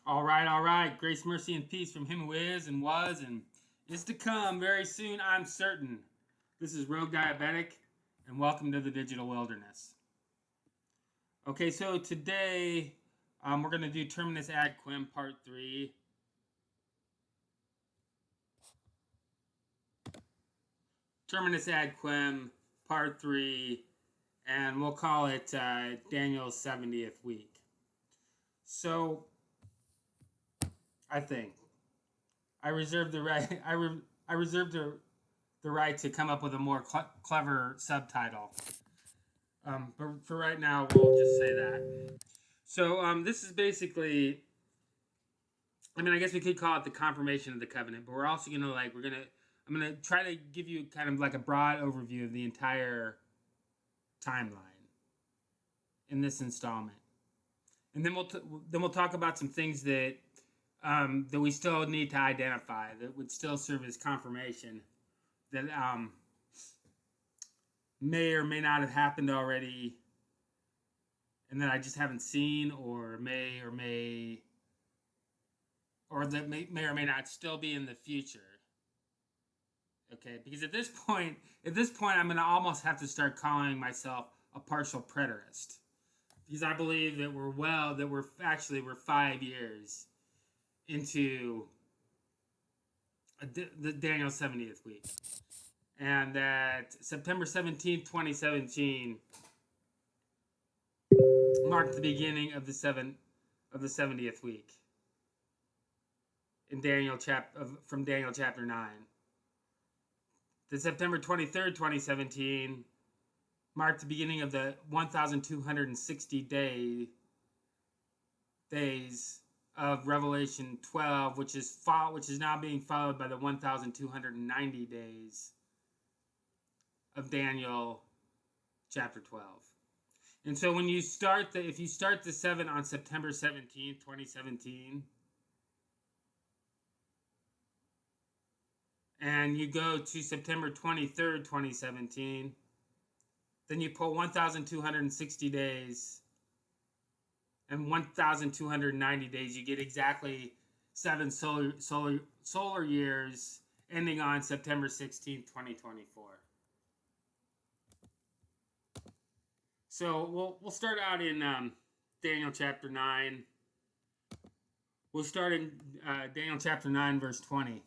All right, all right. Grace, mercy, and peace from him who is and was and is to come very soon, I'm certain. This is Rogue Diabetic, and welcome to the digital wilderness. Okay, so today we're going to do Terminus ad Quem Part 3. Terminus ad Quem Part 3, and we'll call it Daniel's 70th week. So, I think I reserve the right. I reserve the right to come up with a more clever subtitle. But for right now, we'll just say that. So this is basically. I mean, I guess we could call it the confirmation of the covenant, but we're also gonna I'm gonna try to give you kind of like a broad overview of the entire timeline in this installment, and then we'll talk about some things that that we still need to identify that would still serve as confirmation that may or may not have happened already, and that I just haven't seen, or that may or may not still be in the future. Okay, because at this point, I'm going to almost have to start calling myself a partial preterist, because I believe that we're 5 years into the Daniel 70th week, and that September 17th, 2017 marked the beginning of the 70th week in from Daniel chapter 9. The September 23rd, 2017 marked the beginning of the 1,260 days of Revelation 12, which is now being followed by the 1,290 days of Daniel chapter 12. And so if you start the 7 on September 17th, 2017, and you go to September 23rd, 2017, then you pull 1,260 days and 1,290 days, you get exactly 7 solar years ending on September 16th, 2024. So we'll start out in Daniel chapter 9. We'll start in Daniel chapter 9, verse 20.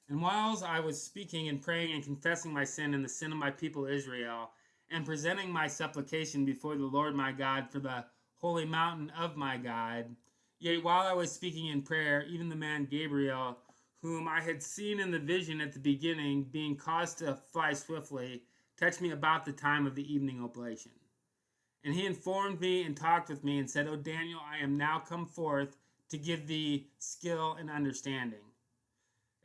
And whilst I was speaking and praying and confessing my sin and the sin of my people Israel, and presenting my supplication before the Lord my God for the holy mountain of my God, yea, while I was speaking in prayer, even the man Gabriel, whom I had seen in the vision at the beginning, being caused to fly swiftly, touched me about the time of the evening oblation. And he informed me and talked with me and said, O Daniel, I am now come forth to give thee skill and understanding.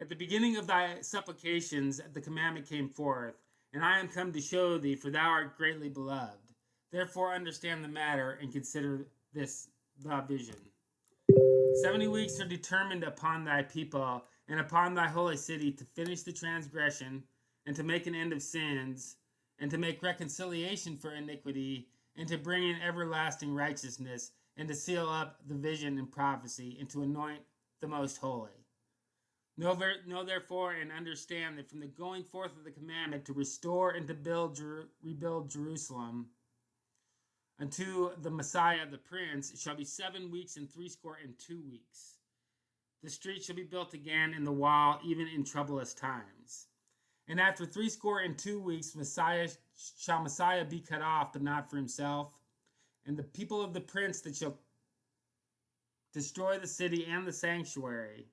At the beginning of thy supplications, the commandment came forth, and I am come to show thee, for thou art greatly beloved. Therefore understand the matter and consider this the vision. 70 weeks are determined upon thy people and upon thy holy city to finish the transgression, and to make an end of sins, and to make reconciliation for iniquity, and to bring in everlasting righteousness, and to seal up the vision and prophecy, and to anoint the most holy. Know therefore and understand that from the going forth of the commandment to restore and to rebuild Jerusalem unto the Messiah the Prince shall be 7 weeks and 62 weeks. The street shall be built again, and the wall even in troublous times. And after 62 weeks Messiah be cut off, but not for himself. And the people of the prince that shall destroy the city and the sanctuary,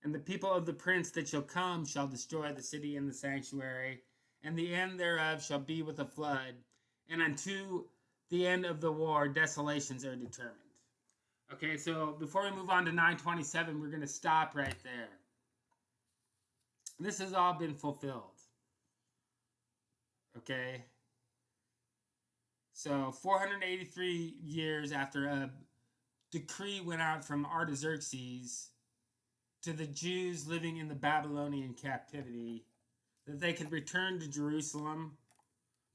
and the people of the prince that shall come shall destroy the city and the sanctuary, and the end thereof shall be with a flood, and unto the end of the war desolations are determined. Okay, so before we move on to 927, we're going to stop right there. This has all been fulfilled. Okay? So 483 years after a decree went out from Artaxerxes to the Jews living in the Babylonian captivity, that they could return to Jerusalem,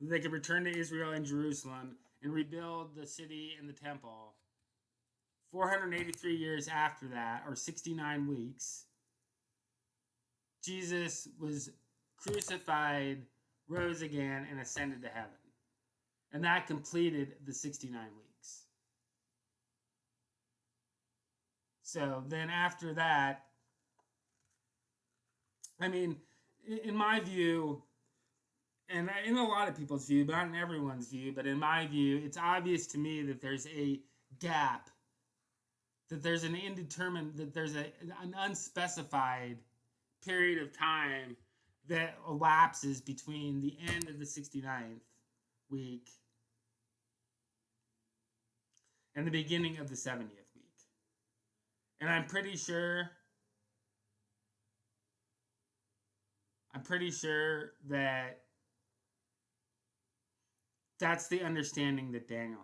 that they could return to Israel and Jerusalem and rebuild the city and the temple. 483 years after that, or 69 weeks, Jesus was crucified, rose again, and ascended to heaven. And that completed the 69 weeks. So then after that, I mean, in my view, and in a lot of people's view, but not in everyone's view, but in my view, it's obvious to me that there's a gap, that there's an indeterminate, that there's an unspecified period of time that elapses between the end of the 69th week and the beginning of the 70th week. And I'm pretty sure that that's the understanding that Daniel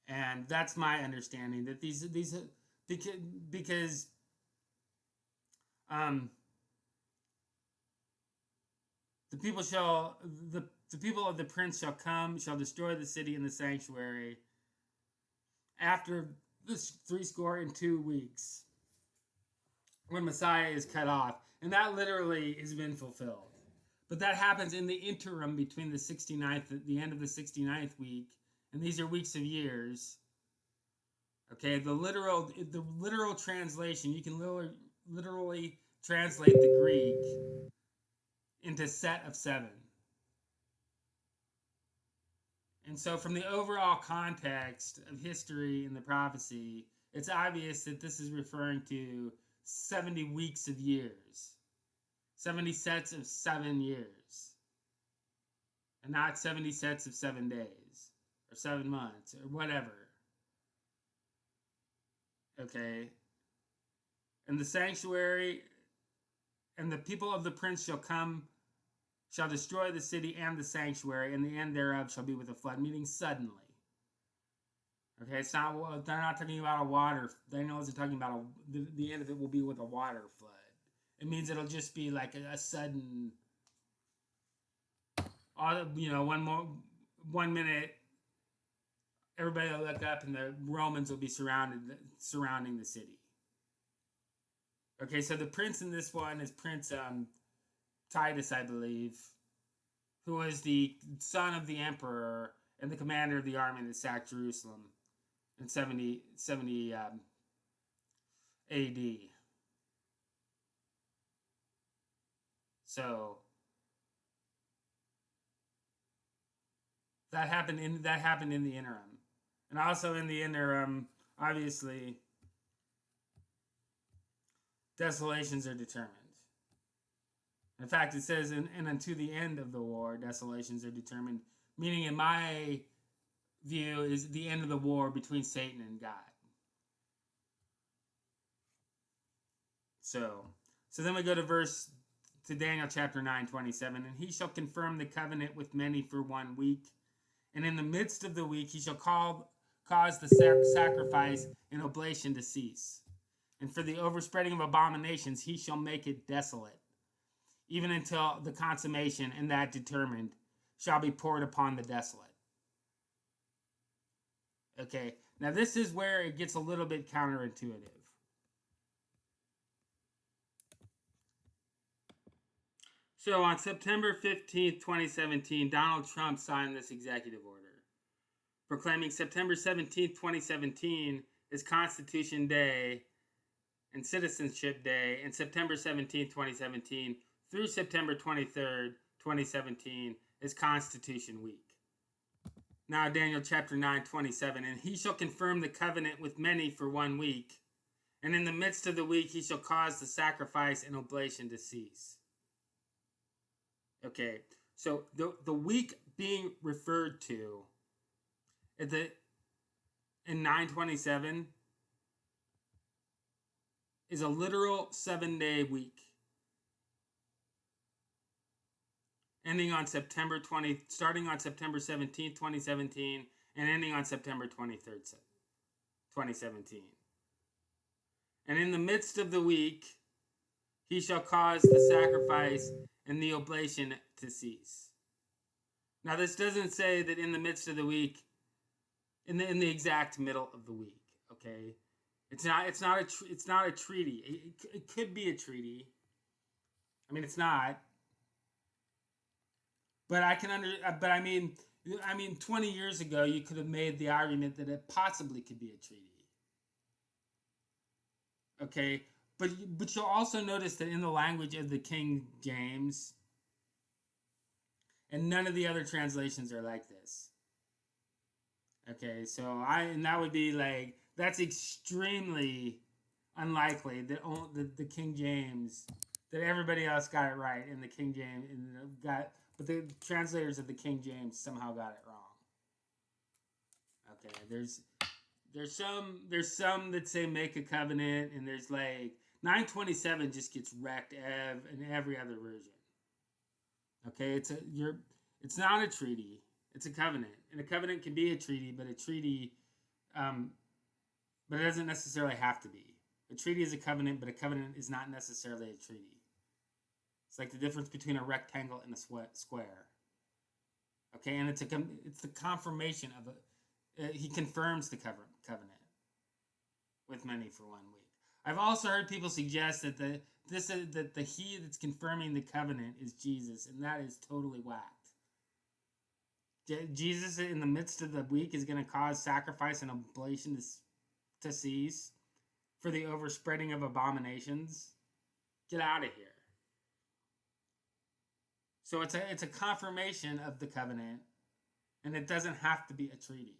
had. And that's my understanding, that these because the people of the prince shall come, shall destroy the city and the sanctuary after this 62 weeks, when Messiah is cut off. And that literally has been fulfilled. But that happens in the interim between the 69th, the end of the 69th week, and these are weeks of years. Okay, the literal translation, you can literally translate the Greek into set of 7. And so from the overall context of history and the prophecy, it's obvious that this is referring to 70 weeks of years. 70 sets of 7 years. And not 70 sets of 7 days. Or 7 months. Or whatever. Okay. And the sanctuary, and the people of the prince shall come, shall destroy the city and the sanctuary, and the end thereof shall be with a flood, meaning suddenly. Okay, it's not, they're not talking about a water, Daniel isn't talking about the end of it will be with a water flood. It means it'll just be like a sudden, one minute, everybody will look up and the Romans will be surrounding the city. Okay, so the prince in this one is Prince Titus, I believe, who was the son of the emperor and the commander of the army that sacked Jerusalem in 70 AD. So that happened in the interim, and also in the interim, obviously, desolations are determined. In fact, it says, and unto the end of the war, desolations are determined. Meaning, in my view, is the end of the war between Satan and God. So then we go to Daniel chapter 9:27. And he shall confirm the covenant with many for 1 week. And in the midst of the week, he shall cause the sacrifice and oblation to cease. And for the overspreading of abominations, he shall make it desolate, even until the consummation, and that determined, shall be poured upon the desolate. Okay, now this is where it gets a little bit counterintuitive. So on September 15th, 2017, Donald Trump signed this executive order proclaiming September 17th, 2017 as Constitution Day and Citizenship Day, and September 17th, 2017 through September 23rd, 2017 is Constitution Week. Now Daniel chapter 9:27, and he shall confirm the covenant with many for 1 week, and in the midst of the week he shall cause the sacrifice and oblation to cease. Okay, so the week being referred to in 9:27 is a literal 7-day week, ending on starting on September 17th, 2017, and ending on September 23rd, 2017. And in the midst of the week, he shall cause the sacrifice and the oblation to cease. Now, this doesn't say that in the midst of the week in the exact middle of the week. Okay, it's not a treaty. It could be a treaty. I mean, it's not, but But I mean, 20 years ago, you could have made the argument that it possibly could be a treaty. Okay, but you'll also notice that in the language of the King James, and none of the other translations are like this. Okay, so and that would be like, that's extremely unlikely that the King James, that everybody else got it right in the King James but the translators of the King James somehow got it wrong. Okay, there's some that say make a covenant, and there's like 927 just gets wrecked in every other version. Okay, it's not a treaty, it's a covenant, and a covenant can be a treaty, but a treaty, but it doesn't necessarily have to be. A treaty is a covenant, but a covenant is not necessarily a treaty. It's like the difference between a rectangle and a square. Okay, and it's the confirmation of he confirms the covenant with many for 1 week. I've also heard people suggest that the he that's confirming the covenant is Jesus, and that is totally whacked. Jesus, in the midst of the week, is going to cause sacrifice and oblation to cease for the overspreading of abominations. Get out of here. So it's a confirmation of the covenant, and it doesn't have to be a treaty.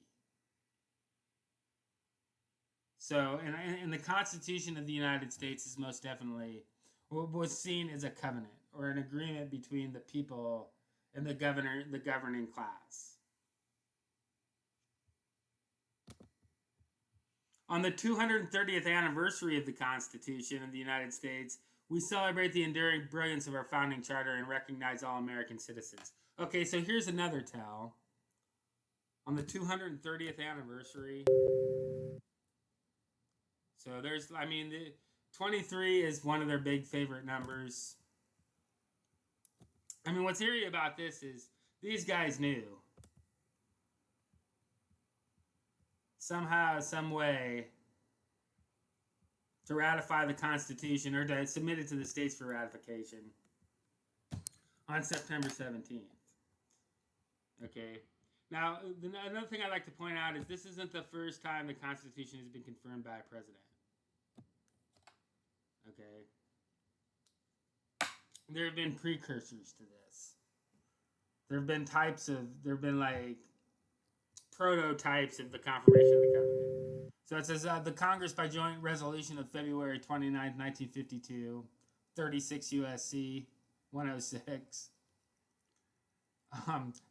So, and the Constitution of the United States is most definitely was seen as a covenant or an agreement between the people and the governing class. On the 230th anniversary of the Constitution of the United States, we celebrate the enduring brilliance of our founding charter and recognize all American citizens. Okay, so here's another tell. On the 230th anniversary, so the 23 is one of their big favorite numbers. I mean, what's eerie about this is these guys knew. Somehow, some way, to ratify the Constitution or to submit it to the states for ratification on September 17th. Okay. Now, another thing I'd like to point out is this isn't the first time the Constitution has been confirmed by a president. Okay. There have been precursors to this. There have been like prototypes of the confirmation of the covenant. So it says the Congress, by joint resolution of February 29, 1952, 36 U.S.C. 106,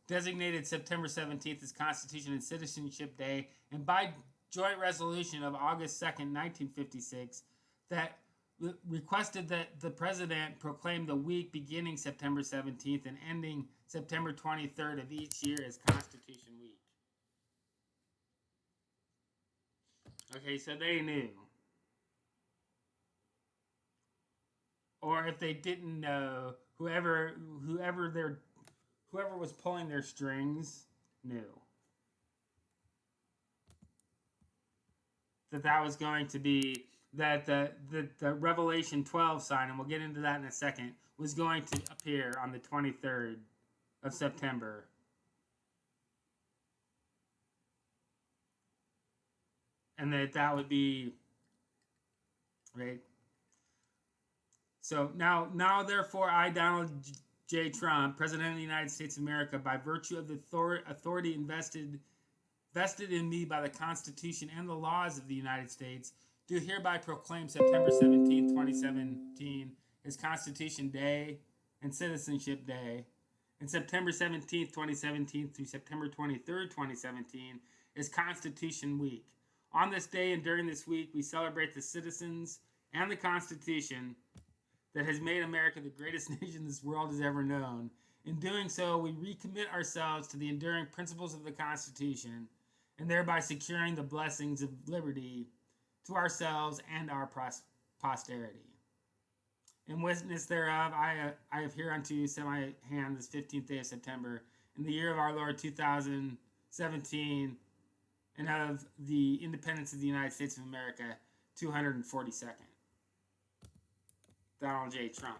designated September 17th as Constitution and Citizenship Day, and by joint resolution of August 2nd, 1956, that requested that the president proclaim the week beginning September 17th and ending September 23rd of each year as Constitution Week. Okay, so they knew. Or if they didn't know, whoever was pulling their strings knew that was going to be that the Revelation 12 sign, and we'll get into that in a second, was going to appear on the 23rd of September. And that would be, right? So now therefore I, Donald J. Trump, President of the United States of America, by virtue of the authority vested in me by the Constitution and the laws of the United States, do hereby proclaim September 17, 2017 as Constitution Day and Citizenship Day, and September 17, 2017 through September 23, 2017 is Constitution Week. On this day and during this week, we celebrate the citizens and the Constitution that has made America the greatest nation this world has ever known. In doing so, we recommit ourselves to the enduring principles of the Constitution, and thereby securing the blessings of liberty to ourselves and our posterity. In witness thereof, I have hereunto set my hand this 15th day of September, in the year of our Lord 2017, and of the independence of the United States of America, 242nd. Donald J. Trump.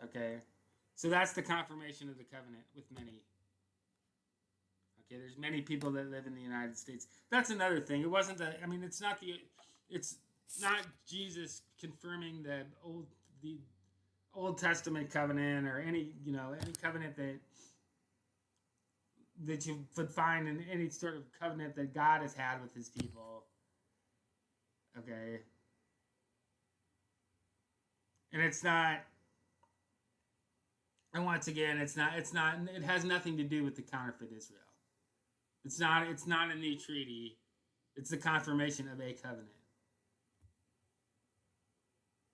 Okay, so that's the confirmation of the covenant with many. Okay, there's many people that live in the United States. That's another thing. It wasn't the. I mean, it's not the. It's not Jesus confirming the Old Testament covenant or any any covenant that you would find in any sort of covenant that God has had with His people. Okay, and it's not. And once again, it's not. It's not. It has nothing to do with the counterfeit Israel. It's not. It's not a new treaty. It's the confirmation of a covenant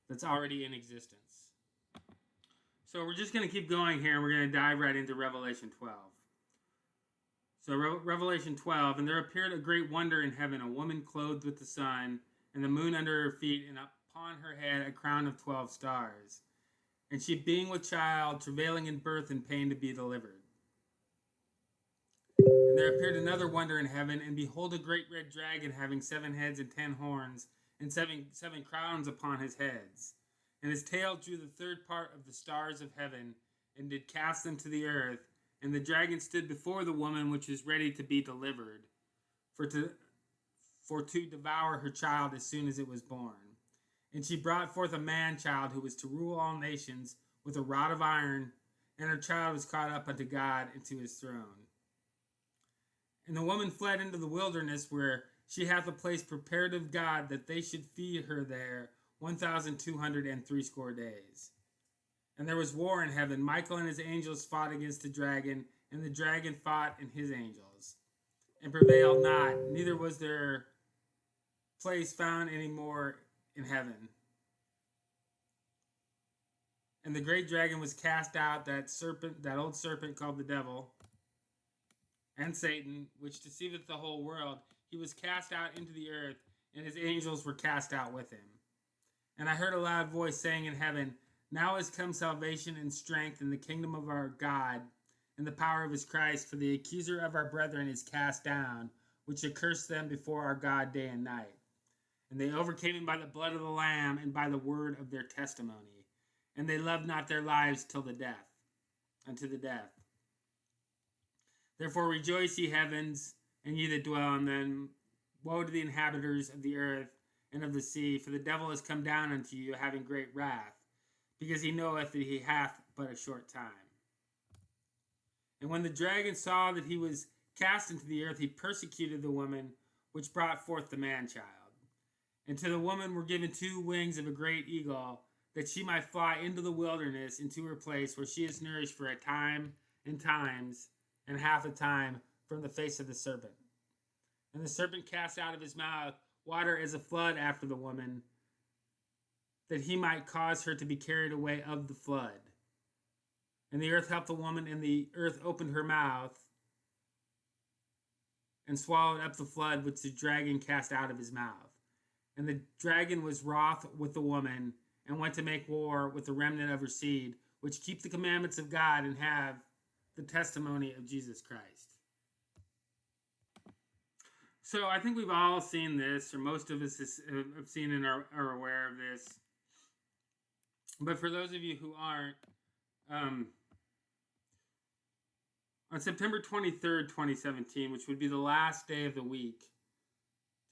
that's already in existence. So we're just going to keep going here, and we're going to dive right into Revelation 12. So Revelation 12, and there appeared a great wonder in heaven, a woman clothed with the sun, and the moon under her feet, and upon her head a crown of 12 stars. And she, being with child, travailing in birth and pain to be delivered. And there appeared another wonder in heaven, and behold, a great red dragon, having 7 heads and 10 horns, and seven crowns upon his heads. And his tail drew the third part of the stars of heaven, and did cast them to the earth. And the dragon stood before the woman which is ready to be delivered, for to devour her child as soon as it was born. And she brought forth a man-child who was to rule all nations with a rod of iron, and her child was caught up unto God and to his throne. And the woman fled into the wilderness, where she hath a place prepared of God, that they should feed her there 1,260 days. And there was war in heaven. Michael and his angels fought against the dragon, and the dragon fought and his angels, and prevailed not, neither was there place found any more in heaven. And the great dragon was cast out, that old serpent called the devil, and Satan, which deceiveth the whole world. He was cast out into the earth, and his angels were cast out with him. And I heard a loud voice saying in heaven, Now is come salvation and strength in the kingdom of our God, and the power of his Christ, for the accuser of our brethren is cast down, which accursed them before our God day and night. And they overcame him by the blood of the Lamb, and by the word of their testimony. And they loved not their lives unto the death. Therefore rejoice, ye heavens, and ye that dwell in them. Woe to the inhabitants of the earth and of the sea, for the devil is come down unto you, having great wrath, because he knoweth that he hath but a short time. And when the dragon saw that he was cast into the earth, he persecuted the woman which brought forth the man-child. And to the woman were given 2 wings of a great eagle, that she might fly into the wilderness, into her place, where she is nourished for a time and times, and half a time from the face of the serpent. And the serpent cast out of his mouth water as a flood after the woman, that he might cause her to be carried away of the flood. And the earth helped the woman, and the earth opened her mouth, and swallowed up the flood which the dragon cast out of his mouth. And the dragon was wroth with the woman, and went to make war with the remnant of her seed, which keep the commandments of God and have the testimony of Jesus Christ. So I think we've all seen this, or most of us have seen and are aware of this. But for those of you who aren't, on September 23rd, 2017, which would be the last day of the week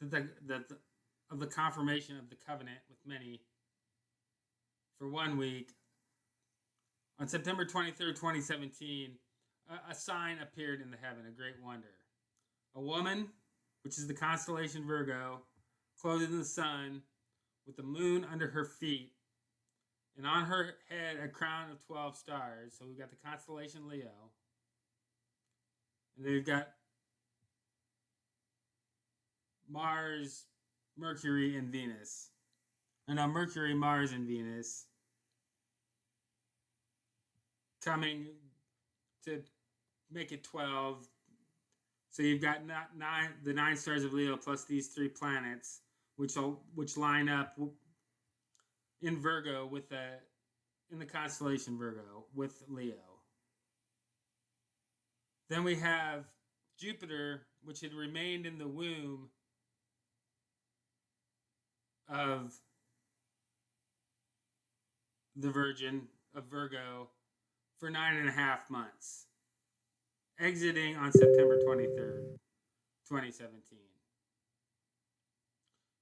of the confirmation of the covenant with many for 1 week, on September 23rd, 2017, a sign appeared in the heaven, a great wonder. A woman, which is the constellation Virgo, clothed in the sun, with the moon under her feet, and on her head a crown of 12 stars. So we've got the constellation Leo. And then we've got Mars, Mercury, and Venus. And now Mercury, Mars, and Venus coming to make it 12. So you've got the 9 stars of Leo plus these 3 planets, which line up in Virgo in the constellation Virgo with Leo. Then we have Jupiter, which had remained in the womb of the Virgin of Virgo for 9.5 months, exiting on September 23rd, 2017.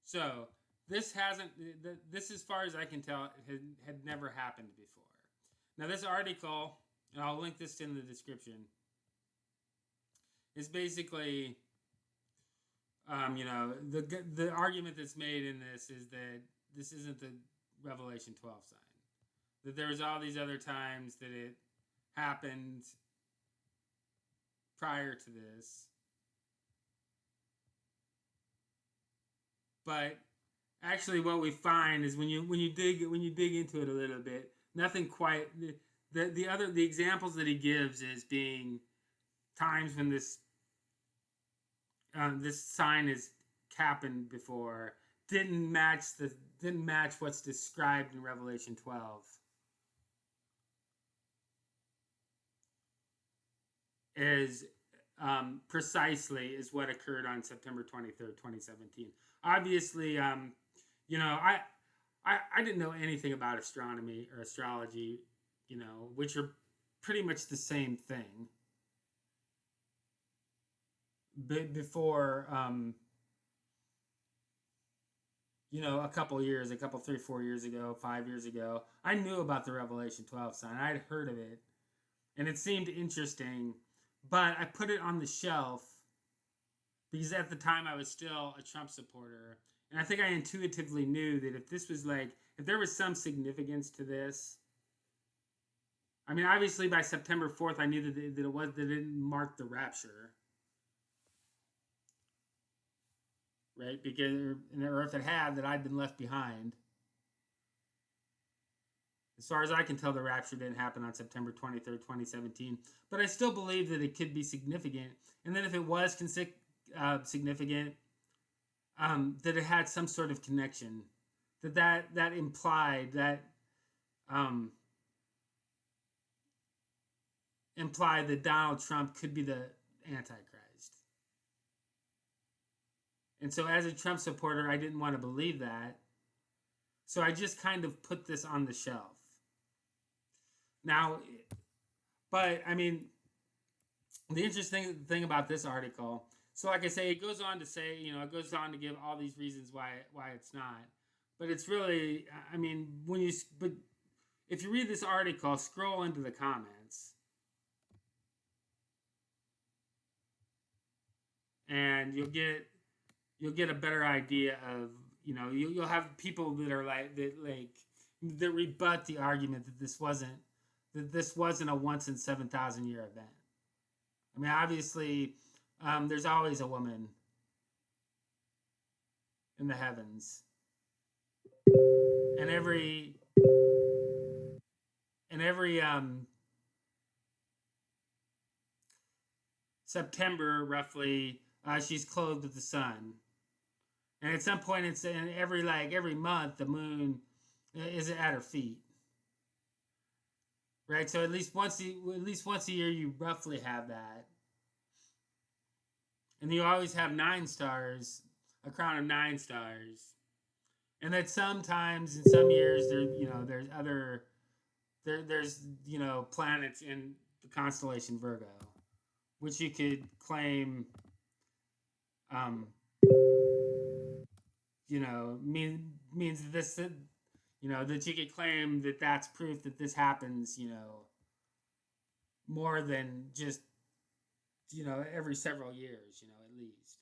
So this hasn't, this as far as I can tell, had never happened before. Now this article, and I'll link this in the description, is basically, the argument that's made in this is that this isn't the Revelation 12 sign. That there was all these other times that it happened prior to this. But actually what we find is when you dig into it a little bit, nothing quite the examples that he gives is being times when this sign has happened before didn't match what's described in Revelation 12. Is precisely is what occurred on September 23rd, 2017. Obviously, I didn't know anything about astronomy or astrology, which are pretty much the same thing. Before, a couple 3, 4 years ago, 5 years ago, I knew about the Revelation 12 sign. I'd heard of it, and it seemed interesting, but I put it on the shelf because at the time I was still a Trump supporter. And I think I intuitively knew that if there was some significance to this, I mean, obviously by September 4th, I knew that it didn't mark the rapture. Right? Because, or if it had, that I'd been left behind. As far as I can tell, the rapture didn't happen on September 23rd, 2017. But I still believe that it could be significant. And then if it was significant, that it had some sort of connection. That implied that Donald Trump could be the Antichrist. And so as a Trump supporter, I didn't want to believe that. So I just kind of put this on the shelf. Now, but I mean, the interesting thing about this article, so like I say, it goes on to say, it goes on to give all these reasons why it's not. But it's really, I mean, but if you read this article, scroll into the comments, and you'll get a better idea of, you'll have people that are that rebut the argument that this wasn't a once in 7,000 year event. I mean, obviously, there's always a woman in the heavens, and every September, roughly, she's clothed with the sun, and at some point, it's in every month, the moon is at her feet. Right, so at least once a year, you roughly have that, and you always have 9 stars, a crown of 9 stars, and that sometimes in some years there's planets in the constellation Virgo, which you could claim, means this. That you could claim that that's proof that this happens, more than just, every several years, at least.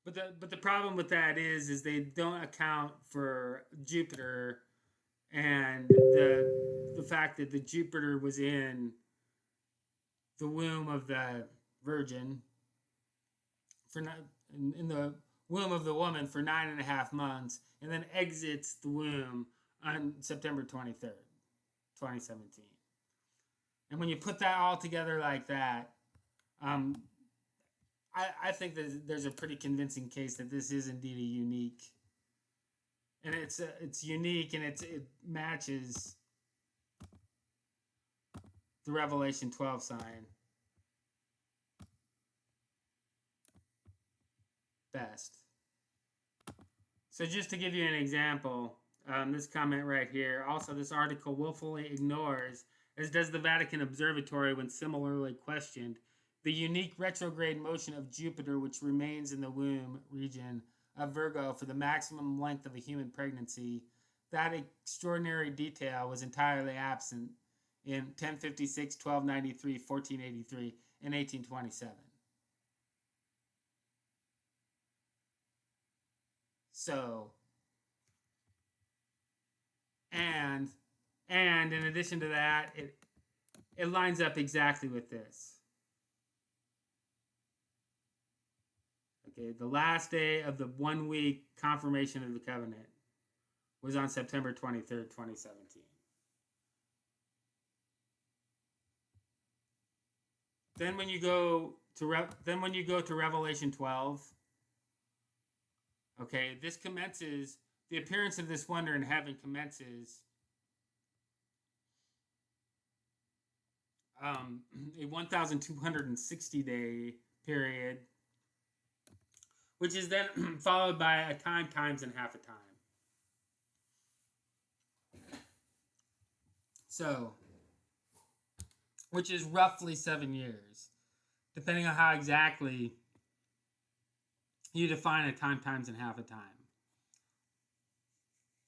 But the problem with that is they don't account for Jupiter and the fact that the Jupiter was in the womb of the Virgin in the womb of the woman for 9.5 months, and then exits the womb on September 23rd, 2017. And when you put that all together like that, I think that there's a pretty convincing case that this is indeed a unique, and it's unique, and it matches the Revelation 12 sign. best. So just to give you an example, this comment right here, also this article willfully ignores, as does the Vatican Observatory when similarly questioned, the unique retrograde motion of Jupiter which remains in the womb region of Virgo for the maximum length of a human pregnancy. That extraordinary detail was entirely absent in 1056, 1293, 1483, and 1827. So, and in addition to that, it lines up exactly with this. Okay, the last day of the 1 week confirmation of the covenant was on September 23rd, 2017. Then when you go to Revelation 12, okay, this commences, the appearance of this wonder in heaven commences a 1,260 day period, which is then followed by a time times and half a time. So, which is roughly 7 years, depending on how exactly you define a time times and half a time.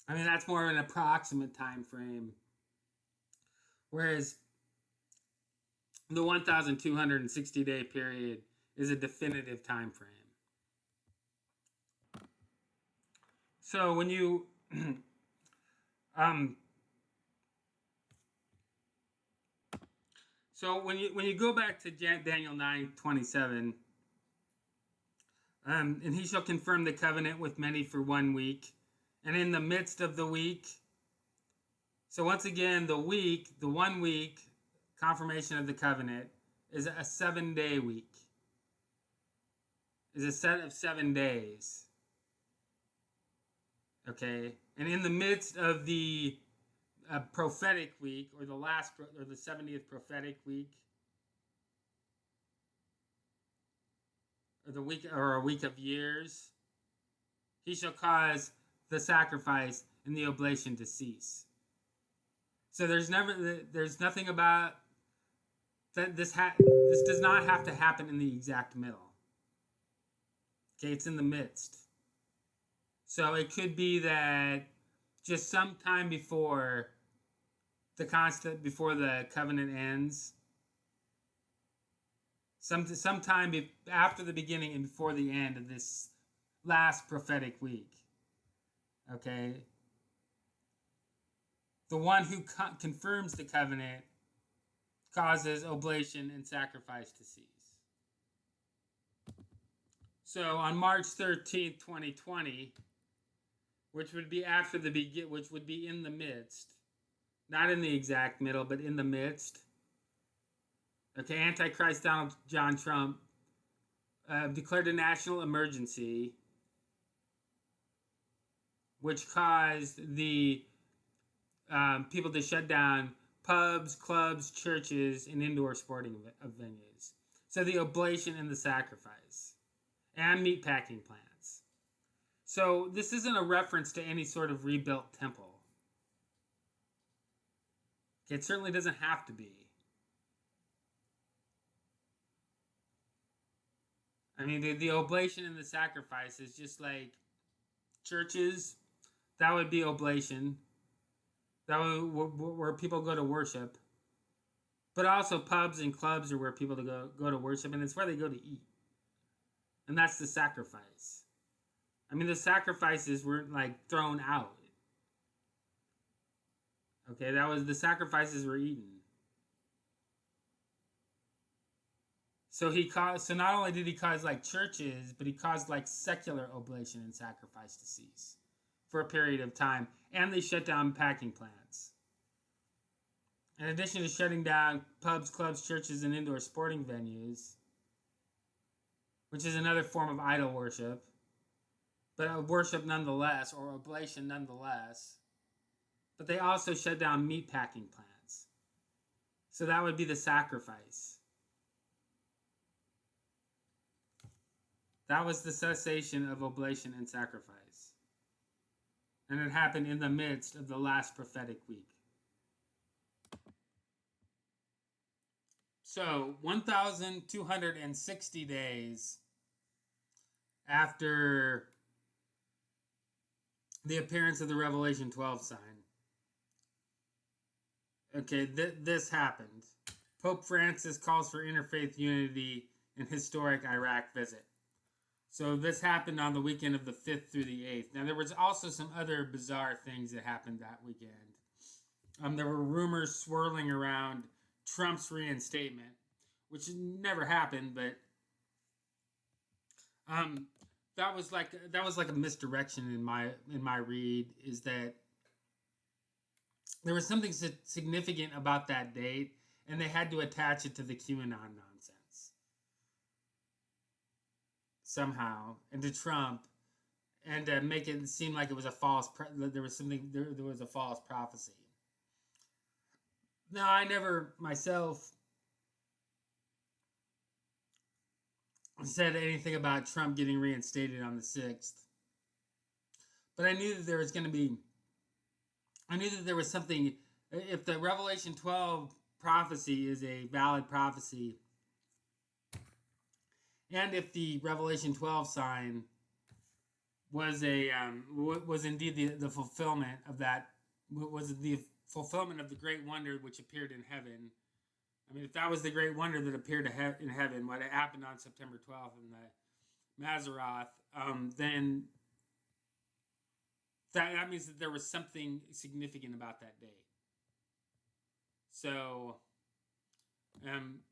I mean, that's more of an approximate time frame, whereas the 1,260 day period is a definitive time frame. So when you when you go back to Daniel 9:27, and he shall confirm the covenant with many for 1 week, and in the midst of the week. So once again, the 1 week confirmation of the covenant is a 7-day week. Is a set of 7 days. Okay, and in the midst of the prophetic week, or the 70th prophetic week, or a week of years, he shall cause the sacrifice and the oblation to cease. So there's nothing about that. This does not have to happen in the exact middle. Okay, it's in the midst. So it could be that just sometime before the covenant ends, sometime after the beginning and before the end of this last prophetic week. Okay, the one who confirms the covenant causes oblation and sacrifice to cease. So on March 13th, 2020, which would be which would be in the midst, not in the exact middle, but in the midst. Okay, Antichrist Donald John Trump declared a national emergency, which caused the people to shut down pubs, clubs, churches, and indoor sporting venues. So the oblation and the sacrifice, and meatpacking plants. So this isn't a reference to any sort of rebuilt temple. It certainly doesn't have to be. I mean, the oblation and the sacrifice is just like churches. That would be oblation. That would where people go to worship. But also pubs and clubs are where people go to worship, and it's where they go to eat. And that's the sacrifice. I mean, the sacrifices weren't like thrown out. Okay, the sacrifices were eaten. So not only did he cause like churches, but he caused like secular oblation and sacrifice to cease for a period of time, and they shut down packing plants. In addition to shutting down pubs, clubs, churches, and indoor sporting venues, which is another form of idol worship, but worship nonetheless, or oblation nonetheless. But they also shut down meatpacking plants. So that would be the sacrifice. That was the cessation of oblation and sacrifice. And it happened in the midst of the last prophetic week. So, 1,260 days after the appearance of the Revelation 12 sign. Okay, this happened. Pope Francis calls for interfaith unity in historic Iraq visit. So this happened on the weekend of the 5th through the 8th. Now, there was also some other bizarre things that happened that weekend. There were rumors swirling around Trump's reinstatement, which never happened, but that was like a misdirection in my read. Is that there was something significant about that date, and they had to attach it to the QAnon nonsense somehow, and to Trump, and to make it seem like it was a false. There was a false prophecy. Now, I never myself said anything about Trump getting reinstated on the 6th, but I knew that there was going to be. I knew that there was something. If the Revelation 12 prophecy is a valid prophecy, and if the Revelation 12 sign was indeed the fulfillment of that, was the fulfillment of the great wonder which appeared in heaven. I mean, if that was the great wonder that appeared in heaven, what happened on September 12th in the Maseroth, then that means that there was something significant about that day. So,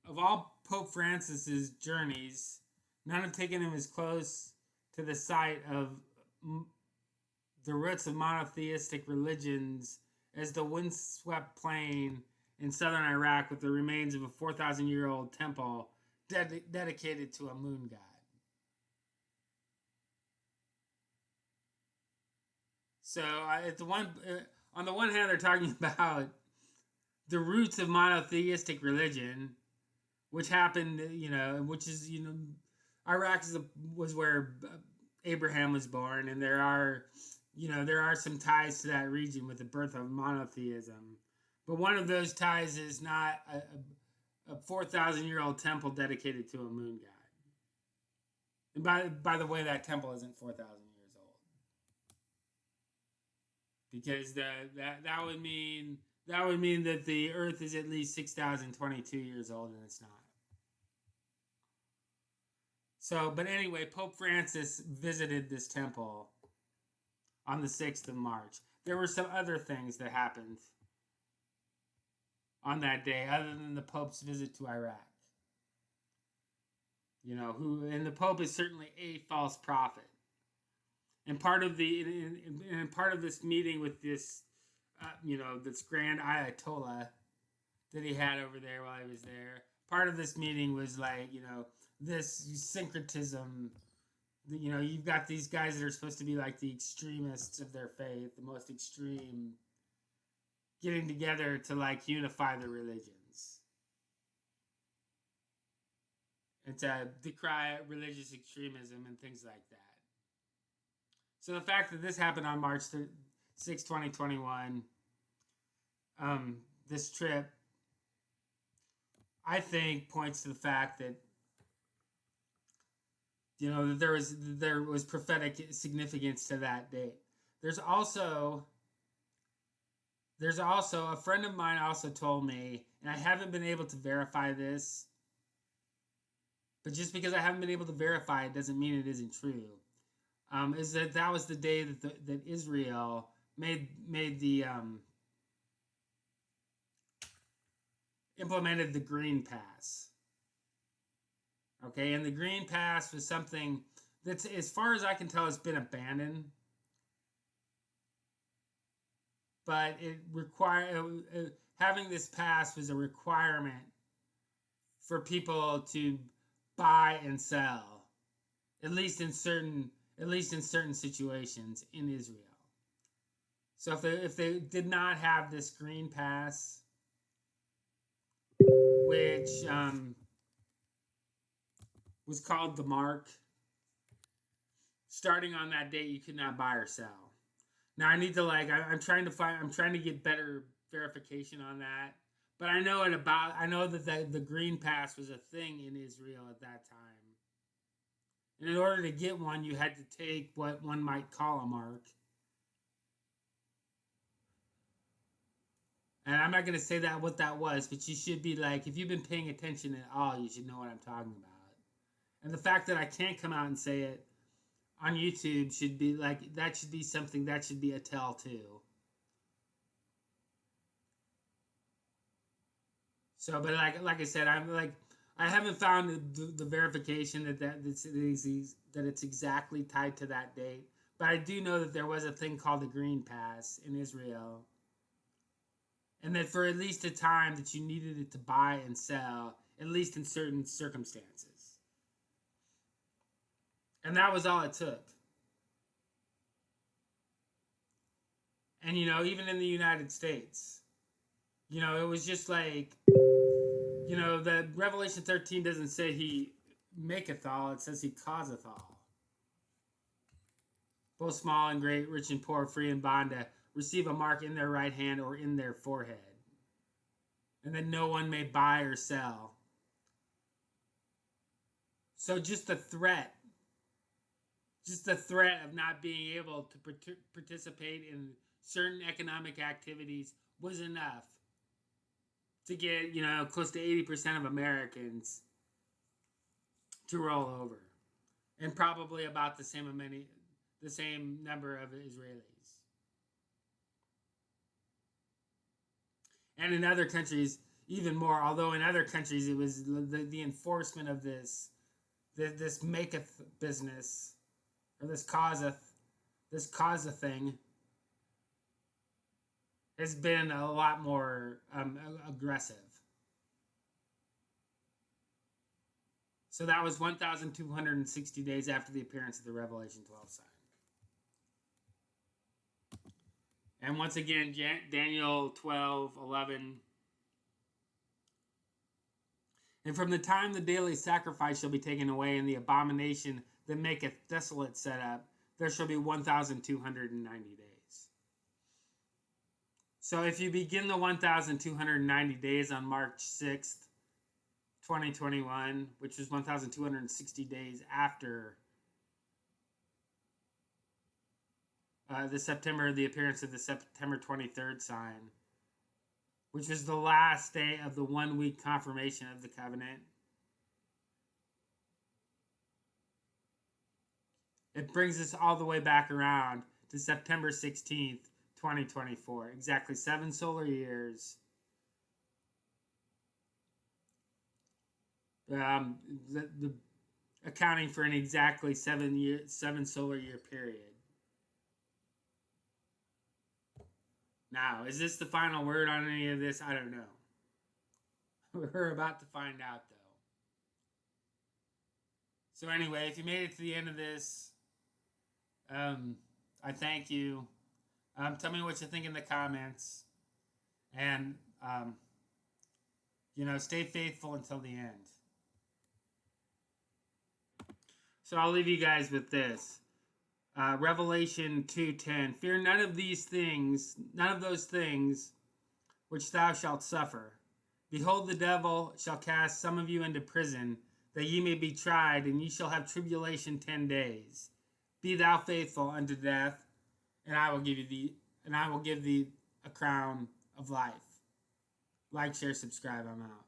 of all Pope Francis's journeys, none have taken him as close to the site of the roots of monotheistic religions as the windswept plain in southern Iraq with the remains of a 4,000-year-old temple dedicated to a moon god. So, on the one hand, they're talking about the roots of monotheistic religion, which happened, which is, Iraq was where Abraham was born, and there are some ties to that region with the birth of monotheism. But one of those ties is not a 4,000-year-old temple dedicated to a moon god. And by the way, that temple isn't 4,000 years old, because that would mean that the Earth is at least 6,022 years old, and it's not. So, but anyway, Pope Francis visited this temple on the 6th of March. There were some other things that happened on that day, other than the Pope's visit to Iraq. And the Pope is certainly a false prophet. And part of this meeting with this, this grand Ayatollah that he had over there while he was there, part of this meeting was like, this syncretism. You've got these guys that are supposed to be like the extremists of their faith, the most extreme, getting together to like unify the religions and to decry religious extremism and things like that. So the fact that this happened on March 6, 2021, this trip, I think, points to the fact that that there was prophetic significance to that date. There's also a friend of mine also told me, and I haven't been able to verify this, but just because I haven't been able to verify it doesn't mean it isn't true. Is that was the day that Israel made the implemented the Green Pass. Okay, and the Green Pass was something that's, as far as I can tell, has been abandoned. But having this pass was a requirement for people to buy and sell, at least in certain situations in Israel. So if they did not have this Green Pass, which was called the Mark, starting on that date, you could not buy or sell. Now I need to I'm trying to get better verification on that. But I know that the green pass was a thing in Israel at that time. And in order to get one, you had to take what one might call a mark. And I'm not going to say what that was, but you should be like, if you've been paying attention at all, you should know what I'm talking about. And the fact that I can't come out and say it on YouTube should be like, that should be something that should be a tell too. So, but like I said, I haven't found the verification that it's exactly tied to that date. But I do know that there was a thing called the Green Pass in Israel, and that for at least a time that you needed it to buy and sell, at least in certain circumstances. And that was all it took. And even in the United States, it was just like, the Revelation 13 doesn't say he maketh all, it says he causeth all. Both small and great, rich and poor, free and bond, to receive a mark in their right hand or in their forehead, and that no one may buy or sell. So just the threat of not being able to participate in certain economic activities was enough to get, close to 80% of Americans to roll over, and probably about the same number of Israelis. And in other countries, even more. Although in other countries, it was the enforcement of this maketh business, or this causeth thing, has been a lot more aggressive. So that was 1,260 days after the appearance of the Revelation 12 sign. And once again, Daniel 12:11. And from the time the daily sacrifice shall be taken away, and the abomination that maketh desolate set up, there shall be 1,290 days. So if you begin the 1,290 days on March 6th, 2021, which is 1,260 days after the appearance of the September 23rd sign, which was the last day of the 1 week confirmation of the covenant. It brings us all the way back around to September 16th, 2024. Exactly 7 solar years. Accounting for an exactly 7 solar year period. Now, is this the final word on any of this? I don't know. We're about to find out, though. So anyway, if you made it to the end of this, I thank you. Tell me what you think in the comments. And, stay faithful until the end. So I'll leave you guys with this. Revelation 2:10. Fear none of those things which thou shalt suffer. Behold, the devil shall cast some of you into prison, that ye may be tried, and ye shall have tribulation 10 days. Be thou faithful unto death, and I will give thee a crown of life. Like, share, subscribe. I'm out.